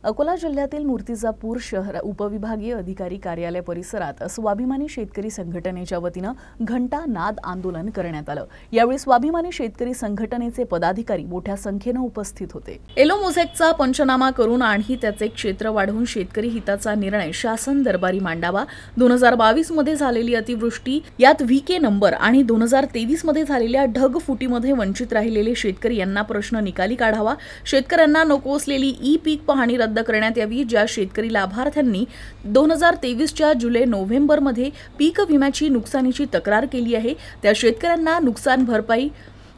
अकोला जिल्ह्यातील मूर्तिजापूर शहर उपविभागीय अधिकारी कार्यालय परिसरात स्वाभिमानी शेतकरी संघटनेच्या वतीने घंटा नाद आंदोलन करण्यात आलं। यावेळी स्वाभिमानी शेतकरी संघटनेचे पदाधिकारी मोठ्या संख्येने उपस्थित होते। एलो मोझेकचा पंचनामा करून आणि त्याचे क्षेत्र वाढवून शेतकरी हिताचा निर्णय शासन दरबारी मांडावा। 2022 मध्ये झालेली अतिवृष्टी यात व्हीके नंबर आणि 2023 मध्ये झालेल्या ढगफुटीमध्ये वंचित राहिलेले शेतकरी यांना प्रश्न निकाली काढावा। शेतकऱ्यांना नको असलेली ई पीक पाहणी रद्द करण्यात यावी। ज्या शेतकरी लाभार्थ्यांनी 2023च्या जुलै-नोव्हेंबर मध्ये पीक विम्याची नुकसानीची तक्रार केली आहे त्या शेतकऱ्यांना नुकसान भरपाई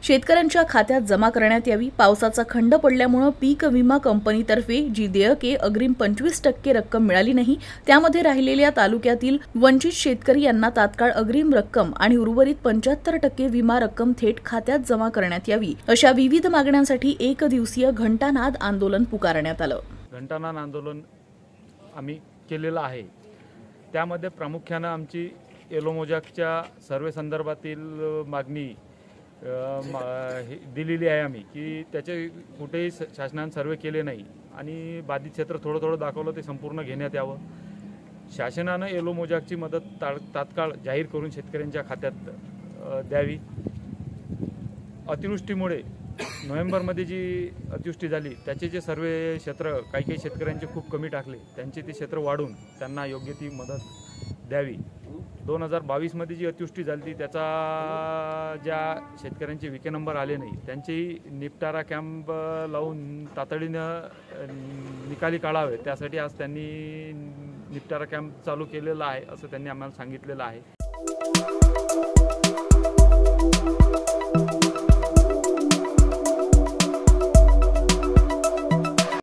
शेतकऱ्यांच्या खात्यात जमा करण्यात यावी। पावसाचा खंड पडल्यामुळे पीक विमा कंपनीतर्फे जी देयके अग्रिम 25% रक्कम मिळाली नाही त्यामध्ये राहिलेल्या तालुक्यातील वंचित शेतकरी यांना तात्काळ अग्रिम रक्कम आणि उर्वरित 75% विमा रक्कम थेट खात्यात जमा करण्यात यावी। अशा विविध मागण्यांसाठी एक दिवसीय घंटानाद आंदोलन पुकारण्यात आलं। घंटानाद आंदोलन आम्ही केलेलं आहे। त्यामध्ये प्रामुख्याने आमची एलो मोझेकच्या सर्वे संदर्भातील मागणी दिलेली आहे आम्ही की त्याचे कुठेही शासनाने सर्वे केले नाही आणि बाधित क्षेत्र थोडं दाखवलं ते संपूर्ण घेण्यात यावं। शासनाने एलो मोझेकची मदत तात्काळ जाहीर करून शेतकऱ्यांच्या खात्यात द्यावी। अतिवृष्टीमुळे नोव्हेंबरमध्ये जी अतिवृष्टी झाली त्याचे जे सर्वे क्षेत्र काही शेतकऱ्यांचे खूप कमी टाकले त्यांचे ते क्षेत्र वाढून त्यांना योग्य ती मदत द्यावी। 2022 मध्ये जी अतिवृष्टी झाली त्याचा ज्या शेतकऱ्यांचे व्हीके नंबर आले नाही त्यांचेही निपटारा कॅम्प लावून तातडीनं निकाली काढावे त्यासाठी आज त्यांनी निपटारा कॅम्प चालू केलेला आहे असं त्यांनी आम्हाला सांगितलेलं आहे।